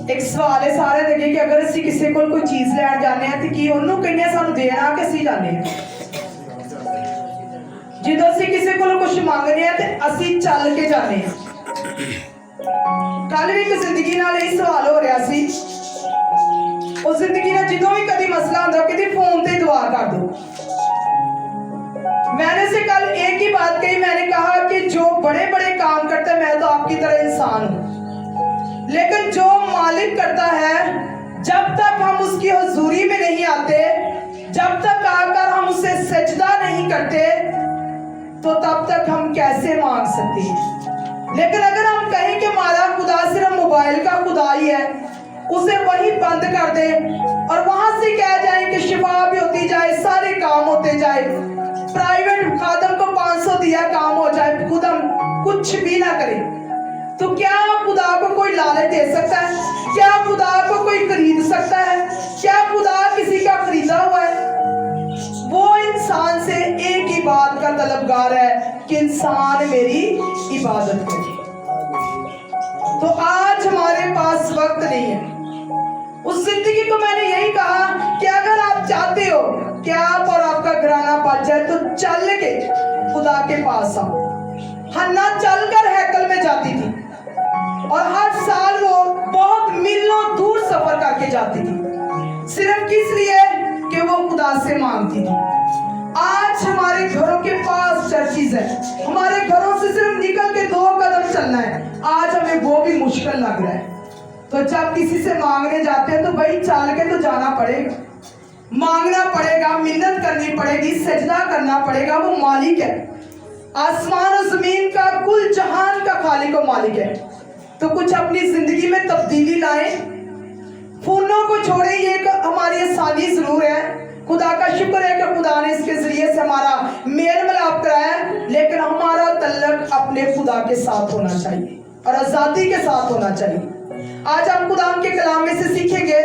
एक सवाल है सारे लगे कि अगर असी किसी को कोई चीज लैन जाने हैं तो की उन्होंने कहने सानू देना कि असी जाने हैं जो असी किसी को कुछ मंगने हैं तो असी चल के जाने हैं। कल भी एक जिंदगी नाल यही सवाल हो रहा सी, उस जिंदगी ना जो भी कभी मसला होता कहती फोन पे दुआ कर दो। मैंने से कल एक ही बात कही, मैंने कहा कि जो बड़े बड़े काम करता है मैं तो आपकी तरह इंसान हूं, लेकिन जो मालिक करता है जब तक हम उसकी हुजूरी में नहीं आते, जब तक आकर हम उसे सजदा नहीं करते तो तब तक हम कैसे मांग सकते हैं। लेकिन अगर हम कहें कि हमारा खुदा सिर्फ मोबाइल का खुदा ही है, उसे वही बंद कर दे और वहां से कह जाए कि शिफा भी होती जाए, सारे काम होते जाए, प्राइवेट खादम को 500 दिया काम हो जाए, खुद हम कुछ भी ना करें, तो क्या खुदा को कोई लालच दे सकता है? क्या खुदा को कोई खरीद सकता है? क्या खुदा किसी का खरीदा हुआ है? वो इंसान से एक ही बात का तलबगार है कि इंसान मेरी इबादत करे। तो आज हमारे पास वक्त नहीं है। उस जिंदगी को मैंने यही कहा कि अगर आप चाहते हो कि आप और आपका घराना बच जाए तो चल के खुदा के पास आओ। हन्ना चलकर हैकल में जाती थी और हर साल वो बहुत मीलों दूर सफर करके जाती थी, सिर्फ किस लिए कि वो खुदा से मांगती थी। आज हमारे घरों के पास चर्चिज है, हमारे घरों से सिर्फ निकल के 2 कदम चलना है, आज हमें वो भी मुश्किल लग रहा है। तो जब किसी से मांगने जाते हैं तो भाई चल के तो जाना पड़ेगा, मांगना पड़ेगा, मिन्नत करनी पड़ेगी, सजदा करना पड़ेगा। वो मालिक है, आसमान और जमीन का, कुल जहान का खालिक और मालिक है। तो कुछ अपनी जिंदगी में तब्दीली लाएं, फोनों को छोड़ें। ये एक हमारी आसानी जरूर है, खुदा का शुक्र है कि खुदा ने इसके जरिए से हमारा मेल मिलाप कराया, लेकिन हमारा तल्लक अपने खुदा के साथ होना चाहिए और आजादी के साथ होना चाहिए। आज हम खुदा के कलाम में से सीखेंगे।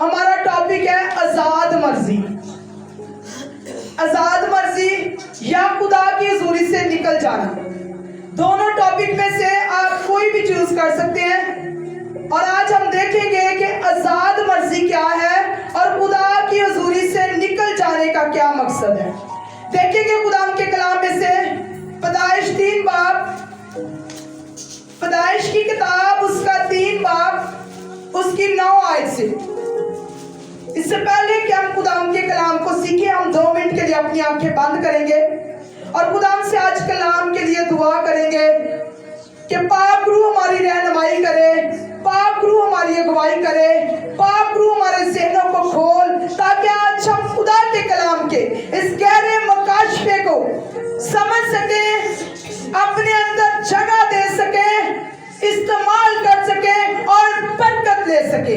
हमारा टॉपिक है आजाद मर्जी। आजाद मर्जी या खुदा की हुजूरी से निकल जाना, दोनों टॉपिक में से आप कोई भी चूज कर सकते हैं। और आज हम देखेंगे कि आजाद मर्जी क्या है और खुदा की हुजूरी से निकल जाने का क्या मकसद है। देखेंगे खुदा के कलाम में से पैदाइश 3 बाब, पैदाइश की किताब उसका 3 बाब उसकी 9 आयत से। इससे पहले कि हम खुदा के कलाम को सीखे, हम 2 मिनट के लिए अपनी आंखें बंद करेंगे और खुदा से आज कलाम के लिए दुआ करेंगे कि पाक रूह हमारी रहनुमाई करे, पाक रूह हमारी अगुवाई करे, पाक रूह हमारे ज़हनों को खोल, ताकि आज हम खुदा के कलाम के इस गहरे मकाशफे को समझ सके, अपने अंदर जगह दे सके, इस्तेमाल कर सके और बरकत ले सके।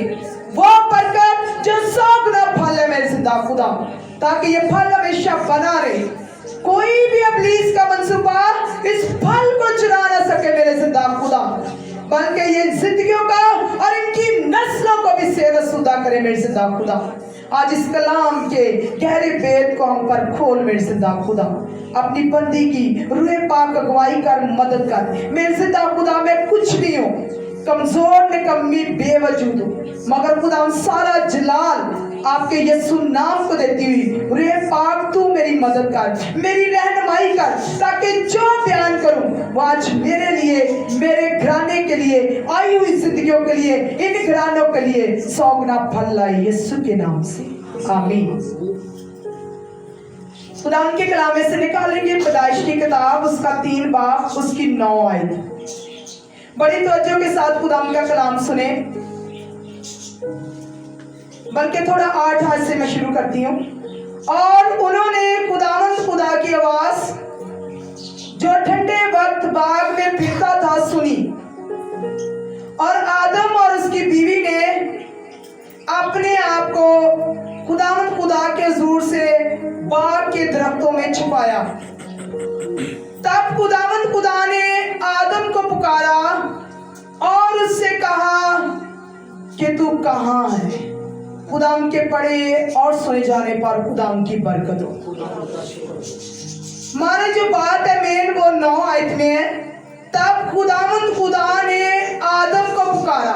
वो बरकत जो 100 गुना फल है मेरे जिंदा खुदा, ताकि ये फल हमेशा बना रहे। कोई भी इब्लीस का मंसूबा इस फल को चुरा ना सके मेरे जिंदा खुदा, बल्कि ये जिंदगियों का और इनकी नस्लों को भी सेवसुदा करे मेरे जिंदा खुदा। आज इस कलाम के गहरे भेद को हम पर खोल मेरे जिंदा खुदा, अपनी बंदी की रूह पाक अगुवाई कर, मदद कर मेरे जिंदा खुदा। मैं कुछ नहीं हूँ, कमजोर निकम्मी बेवजूद हूँ, मगर खुदा सारा जलाल आपके यीशु नाम को देती हुई रूह पाक तू मेरी मदद कर, मेरी रहनुमाई कर, ताकि जो बयान करूं वो आज मेरे लिए, मेरे घराने के लिए, आई हुई जिंदगियों के लिए, इन घरानों के लिए 100 गुना फल लाई यीशु के नाम से, आमीन। खुदा उनके कलाम में से निकालेंगे पैदाइश की किताब उसका 3 बाब उसकी 9 आयत। बड़ी तवज्जो के साथ खुदा का कलाम सुने, बल्कि थोड़ा 8 हाथ से मैं शुरू करती हूँ। और उन्होंने खुदावंद खुदा की आवाज जो ठंडे वक्त बाग में फिरता था सुनी, और आदम और उसकी बीवी ने अपने आप को खुदावंद खुदा के हुजूर से बाग के दरख्तों में छुपाया। तब खुदावंद खुदा ने आदम को पुकारा और उससे कहा कि तू कहाँ है। खुदाम के पढ़े और सोए जाने पर खुदाम की बरकत हो। हमारी जो बात है मेन वो 9 आयत में है। तब खुदावंद खुदा ने आदम को पुकारा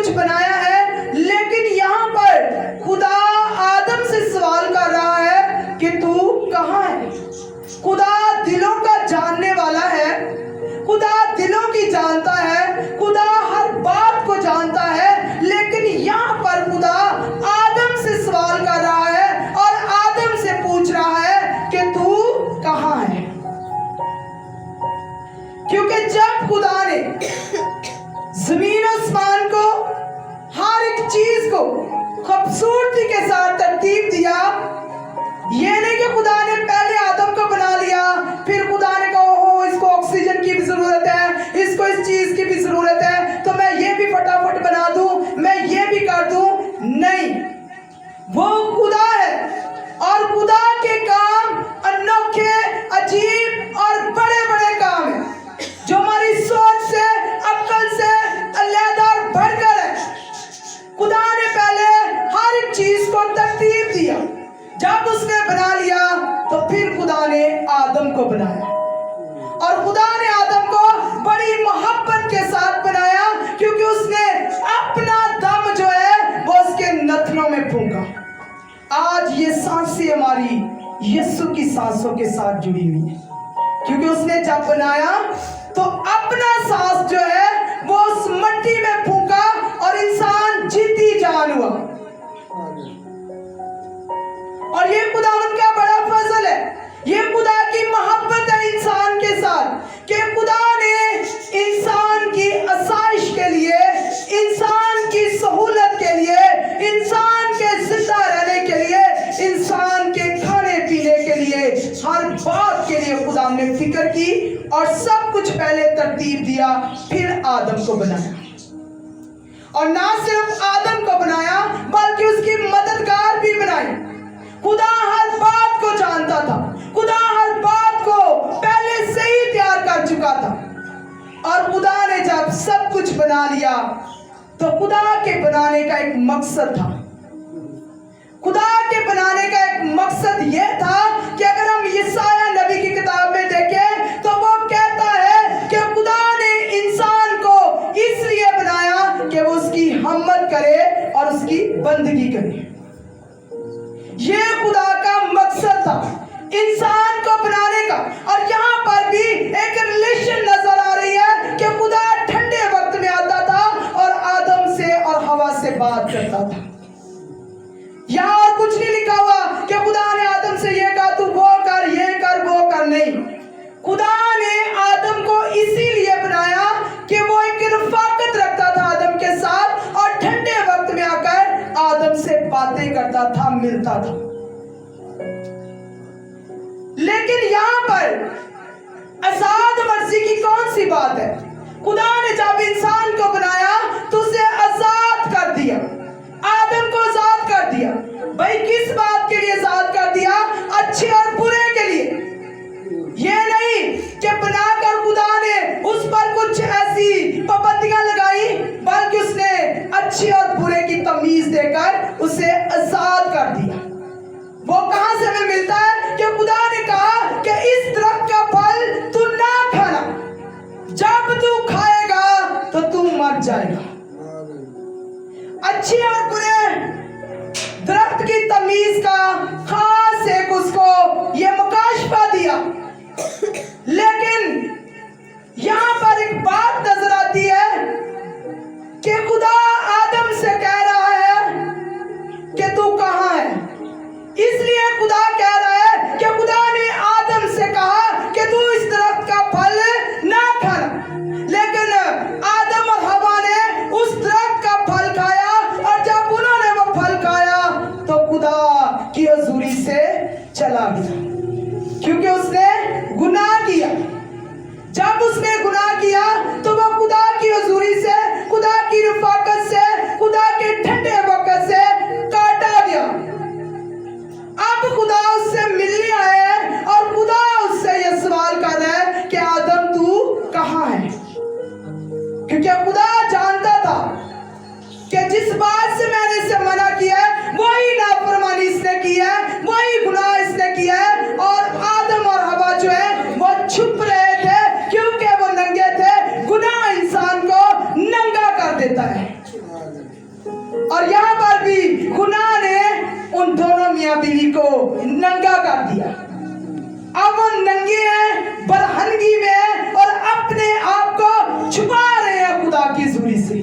कुछ बनाया है, लेकिन यहाँ पर खुदा आदम से सवाल कर रहा है कि तू कहाँ है। खुदा दिलों का जानने वाला है, खुदा दिलों की जानता है, खुदा हर बात को जानता है, लेकिन यहाँ पर खुदा आदम से सवाल कर रहा है और आदम से पूछ रहा है कि तू कहाँ है। क्योंकि जब खुदा ने जमीन आसमान को, हर एक चीज को खूबसूरती के साथ तरतीब दिया, ये नहीं कि खुदा ने पहले आदम को बना लिया, फिर खुदा ने कहा ओह इसको ऑक्सीजन की भी जरूरत है, इसको इस चीज की भी जरूरत है, तो मैं ये भी फटाफट बना दूं, मैं ये भी कर दूं। नहीं, वो खुदा है और खुदा के काम अनोखे, अजीब और बड़े बड़े काम हैं जो हमारी सोच से, अक्ल से अलग और बढ़कर है। खुदा ने पहले हर एक चीज को तरतीब दिया, जब उसने बना लिया तो फिर खुदा ने आदम को बनाया, और खुदा ने आदम को बड़ी मोहब्बत के साथ बनाया, क्योंकि उसने अपना दम जो है वो उसके नथनों में फूंका। आज ये सांसें हमारी यीशु की सांसों के साथ जुड़ी हुई है, क्योंकि उसने जब बनाया तो अपना सांस जो है वो उस मिट्टी में फूंका और इंसान जीती जान हुआ। और ये खुदावंद का बड़ा फजल है, ये खुदा की मोहब्बत है इंसान के साथ, कि खुदा ने इंसान की आसाइश के लिए, इंसान की सहूलत के लिए, इंसान के जिंदा रहने के लिए, इंसान के खाने पीने के लिए, हर बात के लिए खुदा ने फिक्र की और सब कुछ पहले तरतीब दिया, फिर आदम को बनाया। और ना सिर्फ आदम को बनाया बल्कि उसकी मददगार भी बनाई। खुदा हर बात को जानता था, खुदा हर बात को पहले से ही तैयार कर चुका था, और खुदा ने जब सब कुछ बना लिया तो खुदा के बनाने का एक मकसद था। खुदा के बनाने का एक मकसद यह था कि अगर हम यशायाह नबी की किताब में देखें तो वो कहता है कि खुदा ने इंसान को इसलिए बनाया कि वो उसकी हिम्मत करे और उसकी बंदगी करे। ये खुदा का मकसद था इंसान को बनाने का। और यहाँ पर भी एक रिलेशन नजर आ रही है कि खुदा ठंडे वक्त में आता था और आदम से और हवा से बात करता था। यहाँ और कुछ नहीं लिखा हुआ कि खुदा ने आदम से ये कहा तू वो कर, ये कर, वो कर, नहीं। खुदा ने आदम को इसीलिए बनाया कि वो एक रफाकत रखता था आदम के साथ, और ठंडे वक्त में आकर आदम से बातें करता था, मिलता था। लेकिन यहाँ पर आजाद मर्जी की कौन सी बात है? खुदा ने जब इंसान को बनाया तो उसे आजाद कर दिया, आदम को आजाद कर दिया। भाई किस बात के लिए आजाद कर दिया? अच्छे और बुरे के लिए। ये नहीं कि बनाकर खुदा ने उस पर कुछ ऐसी पाबंदियां लगाई, बल्कि उसने अच्छे और बुरे की तमीज देकर उसे आजाद कर दिया। वो कहां से हमें मिलता है कि खुदा ने कहा कि इस दरख्त का फल तू ना खाना, जब तू खाएगा तो तू मर जाएगा। अच्छे और बुरे दरख्त की तमीज का खास एक उसको ये मुकाशफा दिया। लेकिन यहां पर एक बात नजर आती है कि खुदा आदम से कह रहा है कि तू कहां है। इसलिए खुदा कह रहा है कि खुदा ने आदम से कहा कि तू इस दरख्त का फल ना खाना, लेकिन आदम और हवा ने उस दरख्त का फल खाया, और जब उन्होंने वो फल खाया तो खुदा की हुजूरी से चला गया, क्योंकि उसने गुनाह किया। जब उसने गुनाह किया तो वो खुदा की हुजूरी से, खुदा की रफाकत से, खुदा के ठंडे वक्त से काटा गया। अब खुदा उससे मिलने आया है और खुदा उससे यह सवाल कर रहा है कि आदम तू कहां है? क्योंकि खुदा जानता था कि जिस बात से मैंने इसे मना किया है वही नाफरमानी इसने की है, वही गुनाह इसने किया है। और आदम और हवा जो है वो छुप रहे थे, क्योंकि वो नंगे थे। गुनाह इंसान को नंगा कर देता है। और यहाँ पर भी गुनाह ने उन दोनों मियाँ बीवी को नंगा कर दिया। अब वो नंगे हैं, बरहनगी में हैं और अपने आप को छुपा रहे हैं खुदा की हुजूरी से।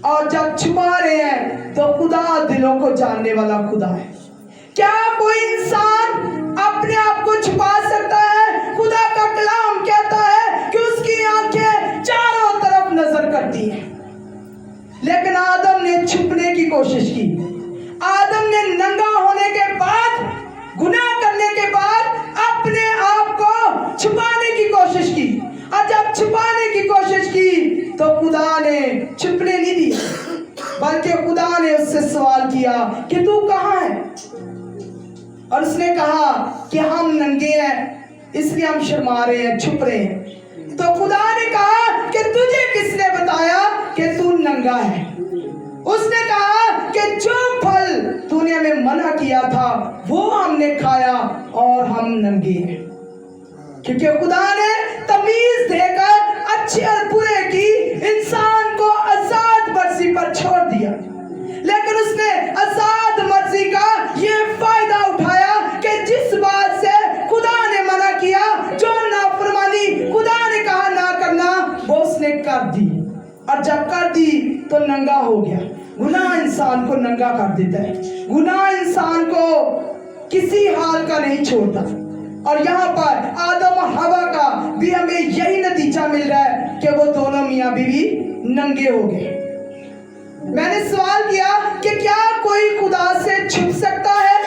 और जब छुपा रहे हैं तो खुदा दिलों को जानने वाला खुदा है। क्या कोई इंसान अपने आप को छुपा सकता है? खुदा का कलाम कहता है कि उसकी आंखें चारों तरफ नजर करती हैं। लेकिन आदम ने छुपने की कोशिश की। आदम ने नंगा होने के बाद, गुनाह करने के बाद अपने आप को छुपाने की कोशिश की। और जब छुपाने की कोशिश की तो खुदा ने छुपने नहीं दिया, बल्कि खुदा ने उससे सवाल किया कि तू कहाँ है? और उसने कहा कि हम नंगे हैं, इसलिए हम शर्मा रहे हैं, छुप रहे हैं। तो खुदा ने कहा कि तुझे किसने बताया कि तू नंगा है? उसने कहा कि जो फल तूने हमें मना किया था वो हमने खाया और हम नंगे हैं। क्योंकि खुदा ने तमीज देकर अच्छे और बुरे की इंसान को आजाद मर्जी पर छोड़ दिया। लेकिन उसने आजाद मर्जी का ये फायदा उठाया कि जिस बात से खुदा ने मना किया, जो नाफरमानी खुदा ने कहा ना करना, वो उसने कर दी। और जब कर दी तो नंगा हो गया। गुनाह इंसान को नंगा कर देता है। गुनाह इंसान को किसी हाल का नहीं छोड़ता। और यहाँ पर आदम और हवा का भी हमें यही नतीजा मिल रहा है कि वो दोनों मियाँ बीवी नंगे हो गए। मैंने सवाल किया कि क्या कोई खुदा से छुप सकता है?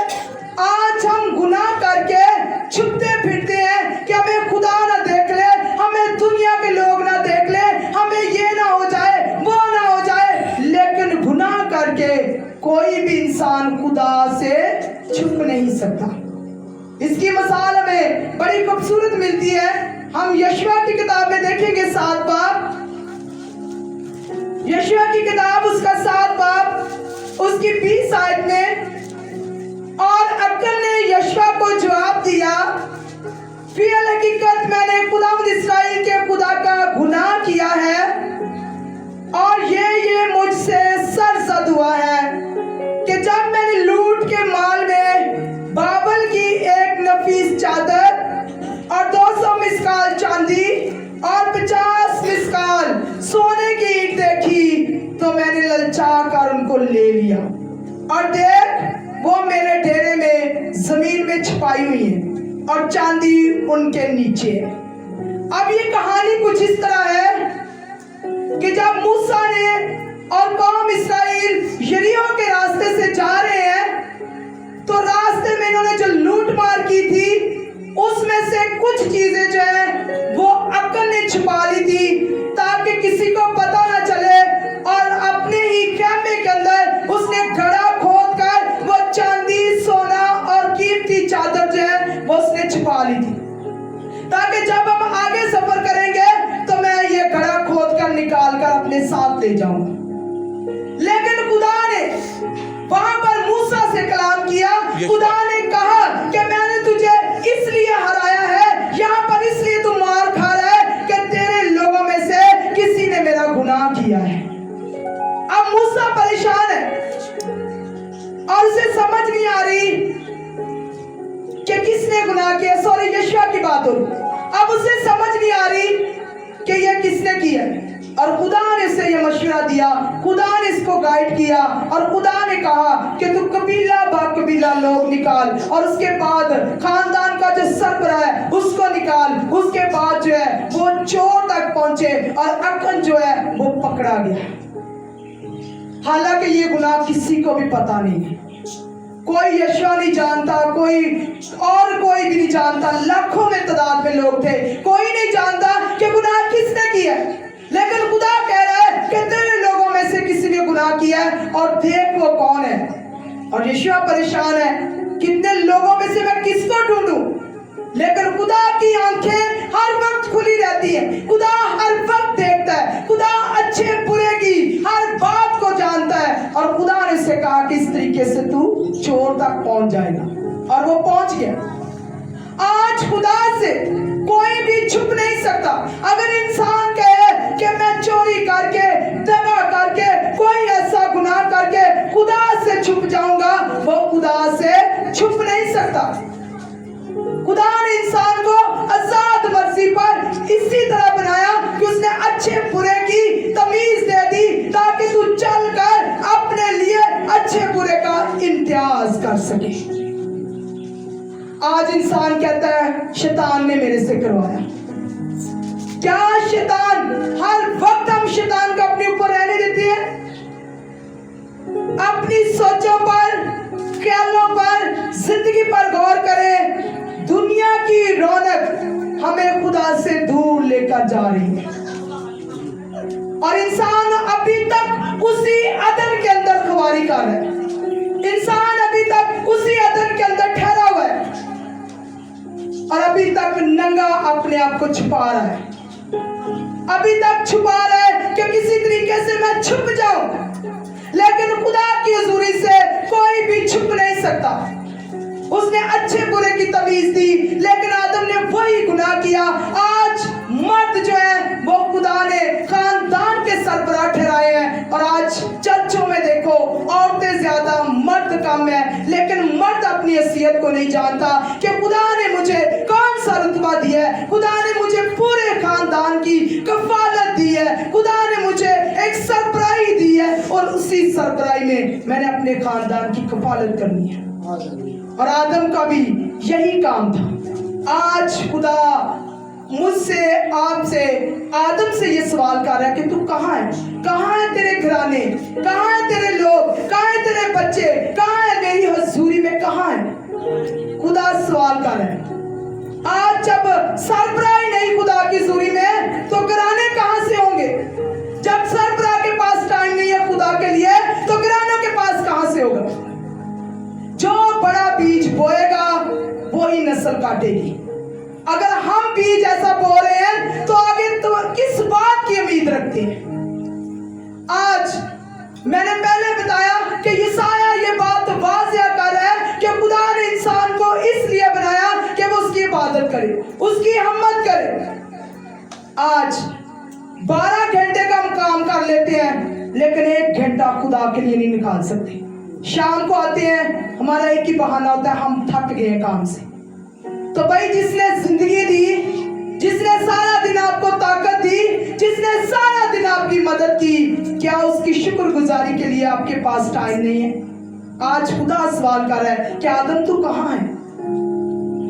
आज हम गुनाह करके छुपते फिरते हैं कि हमें खुदा ना देख ले, हमें दुनिया के लोग ना देख ले, हमें ये ना हो जाए, वो ना हो जाए। लेकिन गुनाह करके कोई भी इंसान खुदा से छुप नहीं सकता। इसकी मिसाल हमें बड़ी खूबसूरत मिलती है। हम यशवा की किताब में देखेंगे 7 बाब, यशवा की किताब उसका 7 बाब उसकी 20 आयत में। और अक्कन ने यशवा को जवाब दिया, फिर हकीकत मैंने खुदावंद इस्राएल के खुदा का गुनाह किया है और ये मुझसे सरजद हुआ है कि जब मैंने लूट के माल में बाबल की एक नफीस चादर और 200 मिस्काल चांदी और 50 मिस्काल सोने की ईंट देखी तो मैंने ललचा कर उनको ले लिया। और देख, वो मेरे डेरे में जमीन में छुपाई हुई है और चांदी उनके नीचे है। अब ये कहानी कुछ इस तरह है कि जब मूसा ने और कौम इस्राएल यरीहो के रास्ते से जा रहे हैं तो रास्ते में इन्होंने जो लूट मार की थी उसमें से कुछ चीजें जो है वो अक्कन ने छुपा ली थी ताकि किसी को पता ना चले। और अपने ही कैमरे के अंदर उसने घड़ा खोद कर वो चांदी, सोना और कीमती चादर जो है वो उसने छुपा ली थी ताकि जब हम आगे सफर करेंगे तो मैं ये घड़ा खोद कर निकाल कर अपने साथ ले जाऊंगा। लेकिन खुदा ने वहां पर मूसा से कलाम किया। खुदा ने कहा कि मैंने तुझे इसलिए हराया है, यहाँ पर इसलिए तू मार खा रहा है कि तेरे लोगों में से किसी ने मेरा गुनाह किया है। अब मूसा परेशान है और उसे समझ नहीं आ रही कि किसने गुनाह किया। सॉरी, यशवा की बात हो रही। अब उसे समझ नहीं आ रही कि यह किसने किया। और खुदा ने इसे यह मशवरा दिया, खुदा ने इसको गाइड किया और खुदा ने कहा कि तू कबीला बा कबीला लोग निकाल और उसके बाद खानदान का जो सरबराह है उसको निकाल। उसके बाद जो है वो चोर तक पहुंचे और अक्कन जो है वो पकड़ा गया। हालांकि ये गुनाह किसी को भी पता नहीं है, कोई यशवा नहीं जानता, कोई भी नहीं जानता। लाखों में तादाद में लोग थे, कोई नहीं जानता कि गुनाह किसने किया। लेकिन खुदा कह रहा है कि तेरे लोगों में से किसी ने गुनाह किया है और देख वो कौन है। और यशवा परेशान है, कितने लोगों में से मैं किसको ढूंढूं। लेकिन खुदा की आंखें हर वक्त खुली रहती है, खुदा हर वक्त देखता है, खुदा अच्छे बुरे की हर बात को जानता है। और खुदा ने उसे कहा कि इस तरीके से तू चोर तक पहुंच जाएगा और वो पहुंच गया। आज खुदा से कोई भी छुप नहीं सकता। अगर इंसान कहे कि मैं चोरी करके, दगा करके सकता। खुदा ने इंसान को आजाद मर्जी पर इसी तरह बनाया कि उसने अच्छे बुरे की तमीज दे दी ताकि तू चलकर अपने लिए अच्छे बुरे का इम्तियाज कर सके। आज इंसान कहता है शैतान ने मेरे से करवाया। क्या शैतान हर वक्त हम शैतान को अपने ऊपर रहने देते हैं? अपनी सोचों पर, ख्यालों पर, जिंदगी पर गौर करें। दुनिया की रौनक हमें खुदा से दूर लेकर जा रही है और इंसान अभी तक उसी अदन के अंदर खुमारी कर रहा है। इंसान अभी तक उसी अदन के अंदर ठहरा हुआ है और अभी तक नंगा अपने आप को छुपा रहा है। अभी तक छुपा रहा है कि किसी तरीके से मैं छुप जाऊं, लेकिन खुदा की हुजूरी से कोई भी छुप नहीं सकता। उसने अच्छे बुरे की तमीज दी, लेकिन आदम ने वही गुनाह किया। आज मर्द जो है वो खुदा ने खानदान के सरबराह ठहराए हैं और आज चर्चों में देखो औरतें ज्यादा मर्द कम है, लेकिन मर्द अपनी हैसियत को नहीं जानता कि खुदा ने मुझे कौन सा रुतबा दिया है। खुदा ने मुझे पूरे खानदान की कफालत दी है। खुदा ने मुझे एक सरबराही दी है और उसी सरबराही में मैंने अपने खानदान की कफालत करनी है। और आदम का भी यही काम था। आज खुदा मुझसे, आपसे, आदम से ये सवाल कर रहा है कि तू कहाँ है? कहाँ है तेरे घराने? कहाँ है तेरे लोग? कहाँ है तेरे बच्चे? कहाँ है मेरी हुजूरी में? कहाँ है? खुदा सवाल कर रहा है। आज जब सरबराही नहीं खुदा की हुजूरी में, तो घराने कहाँ से होंगे? जब सरबराह के पास टाइम नहीं है खुदा के लिए, तो घरानों के पास कहाँ से होगा? जो बड़ा बीज बोएगा वही नस्ल काटेगी। अगर हम बीज ऐसा बो रहे हैं तो आगे तो किस बात की उम्मीद रखते हैं? आज मैंने पहले बताया कि यशायाह ये बात वाज़िया कर रहा है कि खुदा ने इंसान को इसलिए बनाया कि वो उसकी इबादत करे, उसकी हिम्मत करे। आज 12 घंटे का हम काम कर लेते हैं, लेकिन 1 घंटा खुदा के लिए नहीं निकाल सकते। शाम को आते हैं, हमारा एक ही बहाना होता है, हम थक गए हैं काम से। तो भाई जिसने जिंदगी दी, जिसने सारा दिन आपको ताकत दी, जिसने सारा दिन आपकी मदद की, क्या उसकी शुक्रगुजारी के लिए आपके पास टाइम नहीं है? आज खुदा सवाल कर रहा है कि आदम तू कहाँ है?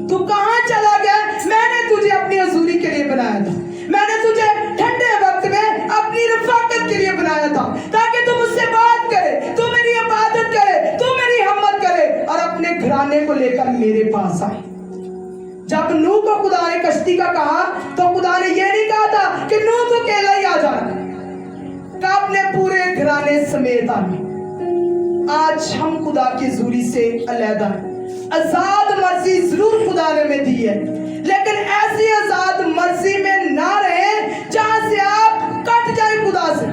तू कहाँ चला गया? मैंने तुझे अपनी हुजूरी के लिए बनाया था। मैंने तुझे ठंडे वक्त में अपनी रफाकत के लिए बनाया था ताकि तू मुझसे बात करे, तू मेरी इबादत करे, तू मेरी हिम्मत करे और अपने घराने को लेकर मेरे पास आए। जब नूह को खुदा ने कश्ती का कहा तो खुदा ने यह नहीं कहा था कि नूह तू अकेला ही आ जाना, का अपने पूरे घराने समेत आना। आज हम खुदा की हुजूरी से अलहदा हैं। आजाद मर्जी जरूर खुदा ने हमें दी है, लेकिन ऐसी आजाद मर्जी में ना रहे जहां से आप कट जाए खुदा से।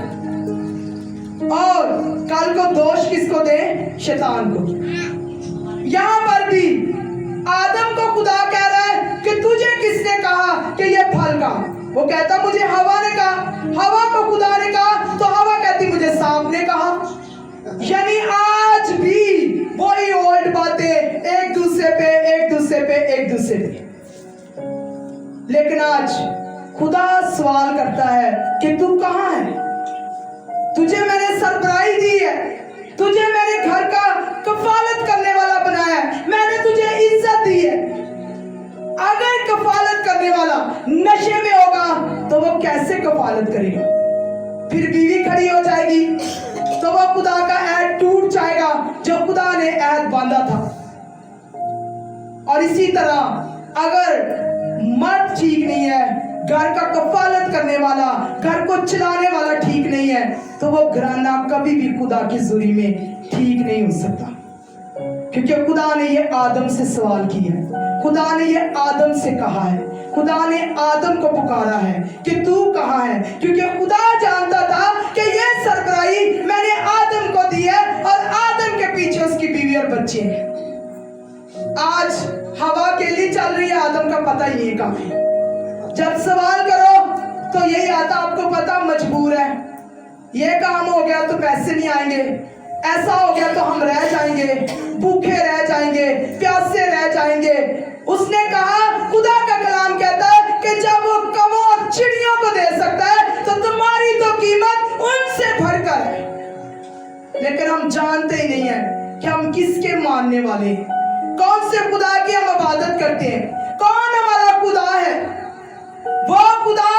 और कल को दोष किसको दे? शैतान को। यहां पर भी आदम को खुदा कह रहा है कि तुझे किसने कहा कि ये फल का? वो कहता मुझे हवा ने कहा। हवा को खुदा ने कहा तो हवा कहती मुझे सांप ने कहा। यानी आज भी वही ओल्ड बातें एक दूसरे पे। लेकिन आज खुदा सवाल करता है कि तू कहाँ है? तुझे मैंने सरबराही दी है, तुझे मेरे घर का कफालत करने वाला बनाया है, मैंने तुझे इज्जत दी है। अगर कफालत करने वाला नशे में होगा तो वो कैसे कफालत करेगा? फिर बीवी खड़ी हो जाएगी तो वो खुदा का ऐड टूट जाएगा जो खुदा ने ऐड बांधा था। और इसी तरह अगर मर्द ठीक नहीं है, घर का कफालत करने वाला, घर को चलाने वाला ठीक नहीं है, तो वो घराना कभी भी खुदा की हुजूरी में ठीक नहीं हो सकता। क्योंकि खुदा ने ये आदम से सवाल किया है, खुदा ने ये आदम से कहा है, खुदा ने आदम को पुकारा है कि तू कहाँ है? क्योंकि खुदा जानता था कि ये सरबराही मैंने आदम को दी है और आदम के पीछे उसकी बीवी और बच्चे हैं। आज हवा अकेली चल रही है, आदम का पता ही नहीं कहाँ है। जब सवाल करो तो यही आता, आपको पता मजबूर है, ये काम हो गया तो पैसे नहीं आएंगे, ऐसा हो गया तो हम रह जाएंगे, भूखे रह जाएंगे, प्यासे रह जाएंगे। उसने कहा, खुदा का कलाम कहता है कि जब वो कमर चिड़ियों को दे सकता है तो तुम्हारी तो कीमत उनसे बढ़कर है। लेकिन हम जानते ही नहीं है कि हम किसके मानने वाले हैं, कौन से खुदा की हम इबादत करते हैं, कौन हमारा खुदा है। वो खुदा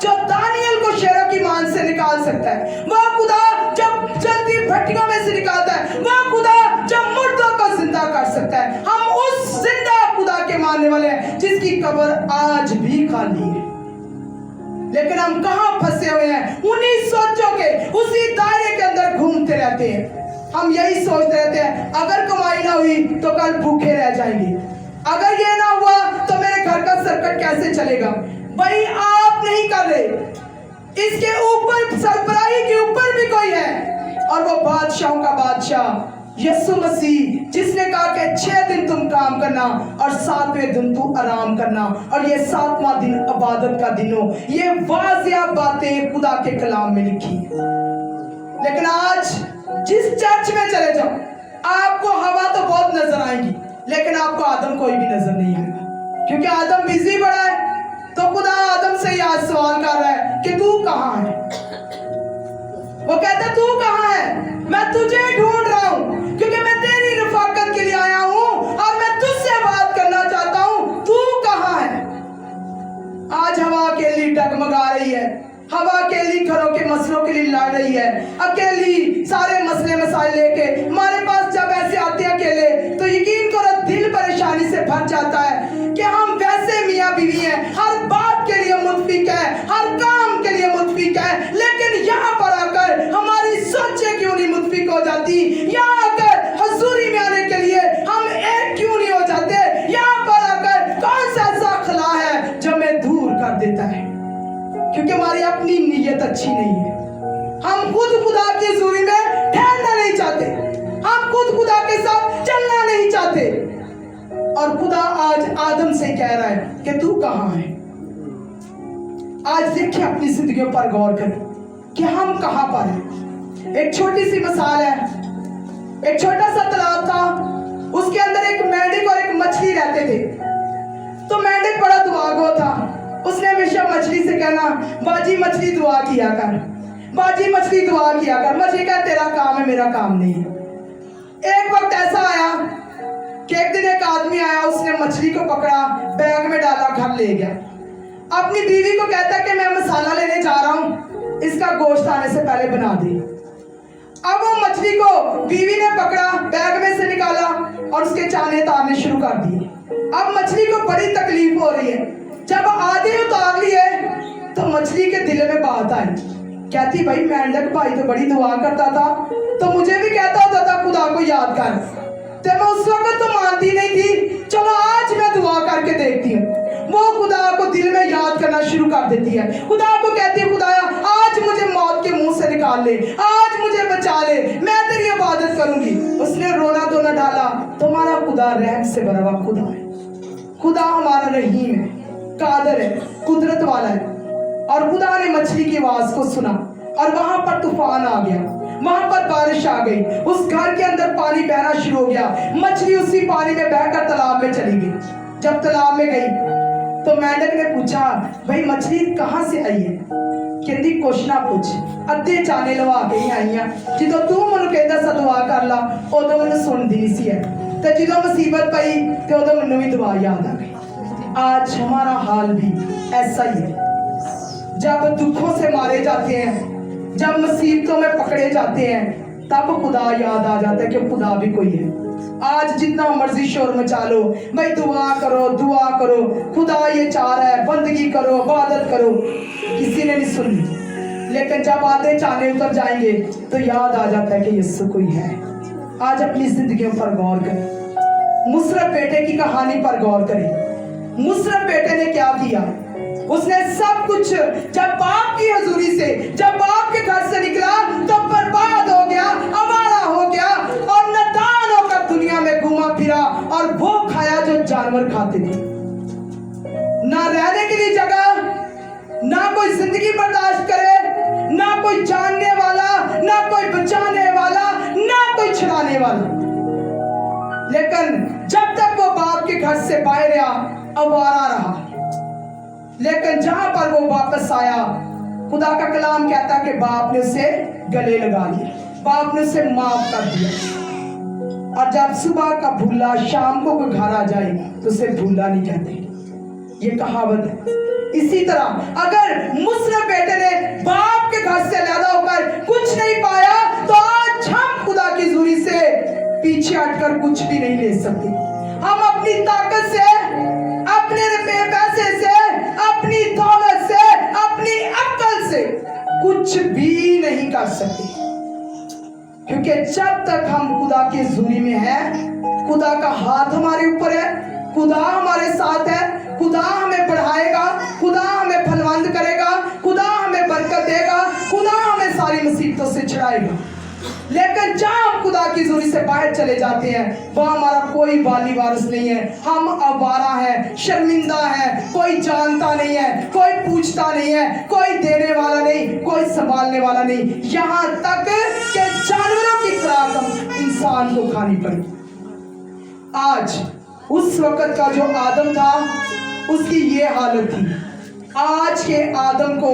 जो दानियल को शेरों की मान से निकाल सकता है, वो खुदा जो जलती भट्टियों में से निकालता है, वो खुदा जो मुर्दों को जिंदा कर सकता है। हम उस जिंदा खुदा के मानने वाले हैं जिसकी कब्र आज भी खाली है। लेकिन हम कहाँ फंसे हुए हैं, उन्हीं सोचों के उसी दायरे के अंदर घूमते रहते हैं। हम यही सोचते रहते हैं, अगर कमाई ना हुई तो कल भूखे रह जाएंगे, अगर ये ना हुआ तो मेरे घर का सर्कट कैसे चलेगा। भाई आप नहीं कर रहे, इसके ऊपर सरबराही के ऊपर भी कोई है, और वो बादशाहों का बादशाह यीशु मसीह, जिसने कहा कि 6 दिन तुम काम करना और 7वें दिन तू आराम करना, और ये 7वां दिन इबादत का दिन हो। ये वाज़िया बातें खुदा के कलाम में लिखी है। लेकिन आज जिस चर्च में चले जाओ, आपको हवा तो बहुत नजर आएगी, लेकिन आपको आदम कोई भी नजर नहीं आएगा, क्योंकि आदम बिजी बड़ा है। तो खुदा आदम से आज सवाल कर रहा है कि तू कहाँ है। वो कहता है, तू कहाँ है, मैं तुझे ढूंढ रहा हूँ, क्योंकि मैं तेरी रफाकत के लिए आया हूँ और मैं तुझसे बात करना चाहता हूँ। तू कहाँ है। आज हवा अकेली डगमगा रही है, हवा अकेली घरों के मसलों के लिए लड़ रही है, अकेली सारे मसले मसाइल लेके हमारे पास जब ऐसे आते हैं अकेले, तो यकीन करो दिल परेशानी से भर जाता है कि हम वैसे मियाँ बीवी हैं, हर बात के लिए मुतफिक है, हर काम के लिए मुतफिक है, लेकिन यहाँ पर आकर हमारी सोचें क्यों नहीं मुतफिक हो जाती। यहाँ आकर हजूरी में आने के लिए हम एक क्यों नहीं हो जाते। यहाँ पर आकर कौन सा ऐसा खला है जो हमें दूर कर देता है, क्योंकि हमारी अपनी नीयत अच्छी नहीं है। हम खुद खुदा की हजूरी में ठहरना नहीं चाहते, हम खुद खुदा के साथ चलना नहीं चाहते। और खुदा आज आदम से कह रहा है कि तू कहाँ है। आज देखिए अपनी जिंदगियों पर गौर करें कि हम कहाँ पर हैं। एक छोटी सी मिसाल है, एक छोटा सा तालाब था, उसके अंदर एक मेंढक और एक मछली रहते थे। तो मेंढक बड़ा दुआगो था, उसने हमेशा मछली से कहना, बाजी मछली दुआ किया कर, बाजी मछली दुआ किया कर। मछली का तेरा काम है, मेरा काम नहीं है। एक वक्त ऐसा आया कि एक दिन एक आदमी आया, उसने मछली को पकड़ा, बैग में डाला, घर ले गया। अपनी बीवी को कहता कि मैं मसाला लेने जा रहा हूँ, इसका गोश्त आने से पहले बना दे। अब वो मछली को बीवी ने पकड़ा, बैग में से निकाला और उसके चाने तारने शुरू कर दिए। अब मछली को बड़ी तकलीफ हो रही है। जब आधे उतार लिए तो मछली के दिल में बात आई, कहती भाई मेंढक भाई तो बड़ी दुआ करता था, तो मुझे भी कहता होता था खुदा को याद कर, तो मैं उस वक्त तो मानती नहीं थी, चलो आज मैं दुआ करके देखती हूँ। वो खुदा को दिल में याद करना शुरू कर देती है, खुदा को कहती है, खुदाया आज मुझे मौत के मुंह से निकाल ले, आज मुझे बचा ले, मैं तेरी इबादत करूंगी। उसने रोना धोना डाला। तुम्हारा खुदा रहम से भरा हुआ खुदा है, खुदा हमारा रहीम है, कादर है, कुदरत वाला है। और खुदा ने मछली की आवाज को सुना और वहां पर तूफान आ गया, वहां पर बारिश आ गई, उस घर के अंदर पानी बहना शुरू हो गया। मछली उसी पानी में बहकर तालाब में चली गई। जब तालाब में गई तो मेंढक ने पूछा, भाई मछली कहाँ से आई है। कहती कुछ ना पूछ, अद्धे चाने लवा के ही आई हैं। जो तू मैनू कहता सा दुआ कर ला, उदों मैनू सुनती नहीं सी है, तो जो मुसीबत पई तो उदों मैनू भी दुआ याद आ गई। आज हमारा हाल भी ऐसा ही है। जब दुखों से मारे जाते हैं, जब मुसीबतों में पकड़े जाते हैं, तब खुदा याद आ जाता है कि खुदा भी कोई है। आज जितना मर्जी शोर मचा लो, भाई दुआ करो दुआ करो, खुदा ये चाह रहा है बंदगी करो, इबादत करो, किसी ने नहीं सुनी। लेकिन जब आधे चाले उतर जाएंगे तो याद आ जाता है कि यीशु कोई है। आज अपनी जिंदगियों पर गौर करें, मुसरत बेटे की कहानी पर गौर करें। मुसरत बेटे ने क्या किया, उसने सब कुछ जब बाप की हजूरी से, जब बाप के घर से निकला तो बर्बाद हो गया, आवारा हो गया और नादान होकर दुनिया में घूमा फिरा और वो खाया जो जानवर खाते थे। ना रहने के लिए जगह, ना कोई जिंदगी बर्दाश्त करे, ना कोई जानने वाला, ना कोई बचाने वाला, ना छुड़ाने वाला। लेकिन जब तक वो बाप के घर से बाहर रहा, आवारा रहा। लेकिन जहां पर वो वापस आया, खुदा का कलाम कहता कि बाप ने उसे गले लगा लिया, बाप ने उसे माफ कर दिया। और जब सुबह का भूला शाम को कोई घर आ जाए तो उसे भूला नहीं कहते, ये कहावत है। इसी तरह अगर मुस्लिम बेटे ने बाप के घर से अलग होकर कुछ नहीं पाया, तो आज हम खुदा की हुजूरी से पीछे हटकर कुछ भी नहीं ले सकते। हम अपनी ताकत से, अपने पैसे से, अपनी दौलत से, अपनी अक्ल से कुछ भी नहीं कर सकते, क्योंकि जब तक हम खुदा की हुजूरी में हैं, खुदा का हाथ हमारे ऊपर है, खुदा हमारे साथ है, खुदा हमें बढ़ाएगा, खुदा हमें फलवंत करेगा, खुदा हमें बरकत देगा, खुदा हमें सारी मुसीबतों से छुड़ाएगा। लेकिन जहाँ हम खुदा की हुजूरी से बाहर चले जाते हैं, वहाँ हमारा कोई वाली वारिस नहीं है, हम आवारा हैं, शर्मिंदा हैं, कोई जानता नहीं है, कोई पूछता नहीं है, कोई देने वाला नहीं, कोई संभालने वाला नहीं, यहाँ तक कि जानवरों की खुराक हम इंसान को खानी पड़ी। आज उस वक्त का जो आदम था उसकी ये हालत थी। आज के आदम को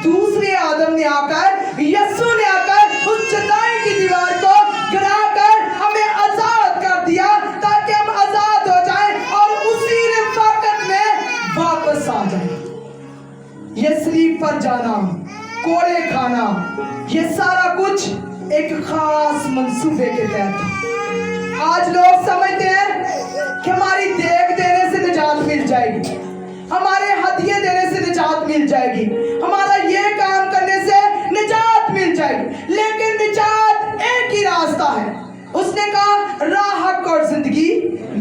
दूसरे आदम ने आकर, यीशु ने आकर उस चटाई की दीवार को गिराकर हमें आजाद कर दिया, ताकि हम आजाद हो जाएं और उसी रफ़ाकत में वापस आ जाएं। ये स्लीप पर जाना, कोड़े खाना, ये सारा कुछ एक खास मंसूबे के तहत। आज लोग समझते हैं कि हमारी देख देने से निजात मिल जाएगी, हमारे हदिये देने से निजात मिल जाएगी, हमारा ये काम करने से निजात मिल जाएगी। लेकिन निजात एक ही रास्ता है, उसने कहा राह, हक और जिंदगी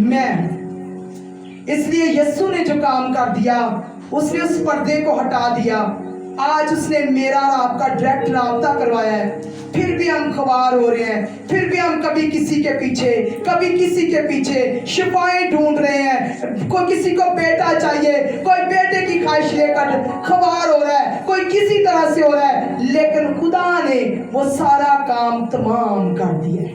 मैं हूं। इसलिए यीशु ने जो काम कर दिया, उसने उस पर्दे को हटा दिया। आज उसने मेरा और आपका डायरेक्ट राब्ता करवाया है। फिर भी हम ख्वार हो रहे हैं, फिर भी हम कभी किसी के पीछे, कभी किसी के पीछे शिफाएं ढूंढ रहे हैं। कोई किसी को बेटा चाहिए, कोई बेटे की ख्वाहिश लेकर ख्वार हो रहा है, कोई किसी तरह से हो रहा है। लेकिन खुदा ने वो सारा काम तमाम कर दिया है,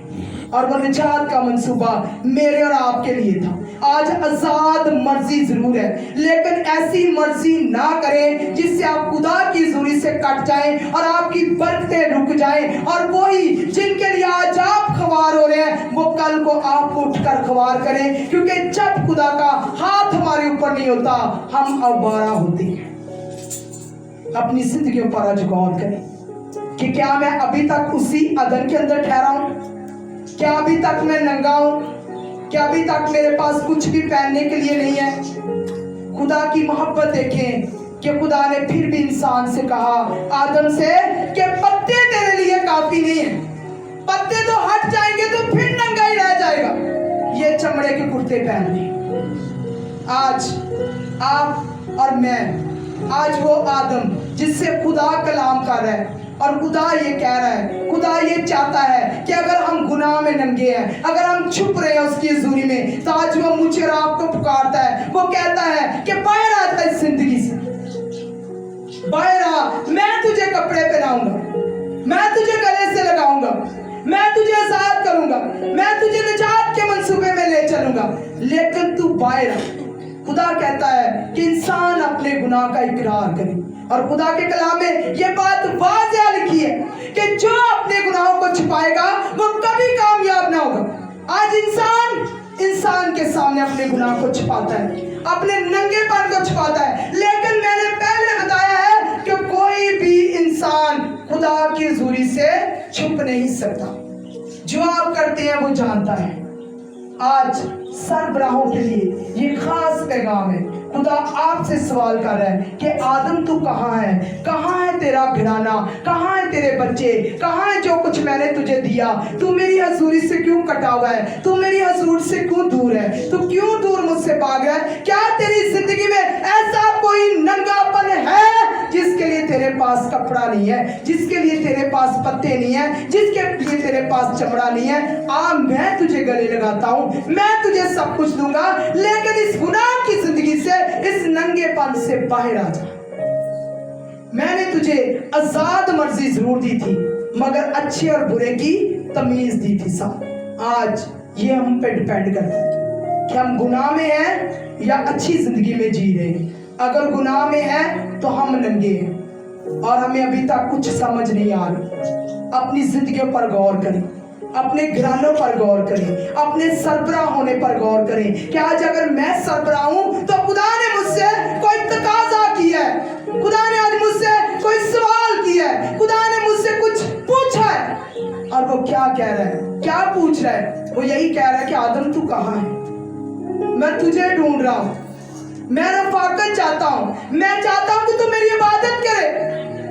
और वो निजात का मंसूबा मेरे और आपके लिए था। आज आजाद मर्जी जरूर है, लेकिन ऐसी मर्जी ना करें जिससे आप खुदा की हुजूरी से कट जाएं और आपकी बरकतें रुक जाएं, और वही जिनके लिए आज आप ख्वार हो रहे हैं, वो कल को आप उठकर ख्वार करें। क्योंकि जब खुदा का हाथ हमारे ऊपर नहीं होता, हम आवारा होते हैं। अपनी जिंदगी पर आज गौर करें कि क्या मैं अभी तक उसी अदन के अंदर ठहरा हूं? क्या अभी तक मैं नंगा हूं? क्या अभी तक मेरे पास कुछ भी पहनने के लिए नहीं है? खुदा की मोहब्बत देखें कि खुदा ने फिर भी इंसान से कहा, आदम से, कि पत्ते तेरे लिए काफी नहीं है, पत्ते तो हट जाएंगे तो फिर नंगा ही रह जाएगा, ये चमड़े के कुर्ते पहन ले। आज आप और मैं, आज वो आदम जिससे खुदा कलाम कर रहा है, और खुदा ये कह रहा है, खुदा ये चाहता है कि अगर हम गुनाह में नंगे हैं, अगर हम छुप रहे हैं उसकी हुजूरी में, तो आज वो मुझे और आपको पुकारता है। वो कहता है कि बाहर आ जा इस जिंदगी से, बाहर आ, मैं तुझे कपड़े पहनाऊंगा, मैं तुझे गले से लगाऊंगा, मैं तुझे आजाद करूंगा, मैं तुझे निजात के मंसूबे में ले चलूंगा, लेकिन तू बाहर आ। खुदा कहता है कि इंसान अपने गुनाह का इकरार करे, और खुदा के कलाम में ये बात वाज़िह लिखी है कि जो अपने गुनाहों को छिपाएगा वो कभी कामयाब ना होगा। आज इंसान के सामने अपने गुनाह को छिपाता है, अपने नंगेपन को छिपाता है, लेकिन मैंने पहले बताया है कि कोई भी इंसान खुदा की हुजूरी से छुप नहीं सकता। जो आप करते हैं वो जानता है। आज सरबराहों के लिए ये खास पैगाम है। खुदा आपसे सवाल कर रहा है कि आदम तू कहाँ है? कहाँ है तेरा घराना? कहाँ है तेरे बच्चे? कहाँ है जो कुछ मैंने तुझे दिया? तू मेरी हजूरी से क्यों कटा हुआ है? तू मेरी हजूर से क्यों दूर है? तू क्यों दूर मुझसे भाग रहा है? क्या तेरी जिंदगी में ऐसा कोई नंगापन है जिसके लिए तेरे पास कपड़ा नहीं है, जिसके लिए तेरे पास पत्ते नहीं है, जिसके लिए तेरे पास चमड़ा नहीं है? आ, मैं तुझे गले लगाता हूँ, मैं तुझे सब कुछ दूंगा, लेकिन इस गुनाह की जिंदगी से, इस नंगेपन से बाहर आ जा। मैंने तुझे आजाद मर्जी जरूर दी थी, मगर अच्छे और बुरे की तमीज दी थी साहब। आज ये हम पे डिपेंड करता है कि हम गुनाह में हैं या अच्छी जिंदगी में जी रहे हैं। अगर गुनाह में है तो हम नंगे हैं और हमें अभी तक कुछ समझ नहीं आ रही। अपनी जिंदगी पर गौर करें, अपने घरानों पर गौर करें, अपने सरबराह होने पर गौर करें कि आज अगर मैं सरबराह हूं तो खुदा ने मुझसे कोई तकाजा किया है, खुदा ने आज मुझसे कोई सवाल किया है, खुदा ने मुझसे कुछ पूछा है। और वो क्या कह रहा है, क्या पूछ रहा है? वो यही कह रहा है कि आदम तू कहाँ है? मैं तुझे ढूंढ रहा हूं, मैं रफाकत चाहता हूं, मैं चाहता हूं कि तू मेरी इबादत करे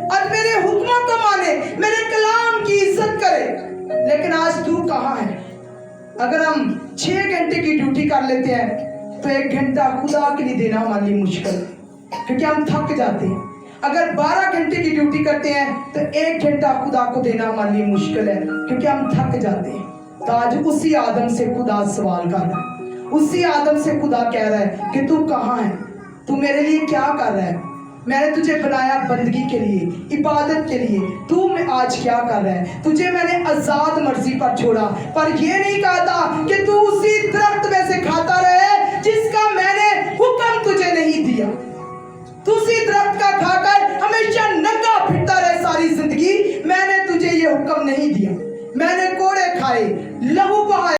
और मेरे हुक्मों को माने, मेरे कलाम की इज्जत करे। लेकिन आज तू कहाँ है? अगर हम 6 घंटे की ड्यूटी कर लेते हैं तो 1 घंटा खुदा के लिए देना हमारे लिए मुश्किल है, क्योंकि हम थक जाते हैं। अगर 12 घंटे की ड्यूटी करते हैं तो 1 घंटा खुदा को देना हमारे लिए मुश्किल है, क्योंकि हम थक जाते हैं। तो आज उसी आदम से खुदा सवाल कर रहा है, उसी आदम से खुदा कह रहा है कि तू कहाँ है, तू मेरे लिए क्या कर रहा है? मैंने तुझे बनाया बंदगी के लिए, इबादत के लिए, तू मैं आज क्या कर रहा है? तुझे मैंने आजाद मर्जी पर छोड़ा, पर ये नहीं कहा था कि तू उसी दरख्त में से खाता रहे जिसका मैंने हुक्म तुझे नहीं दिया। तू उसी दरख्त का खाकर हमेशा नंगा फिरता रहे सारी जिंदगी। मैंने तुझे ये हुक्म नहीं दिया। मैंने कोड़े खाए, लहू बहाए।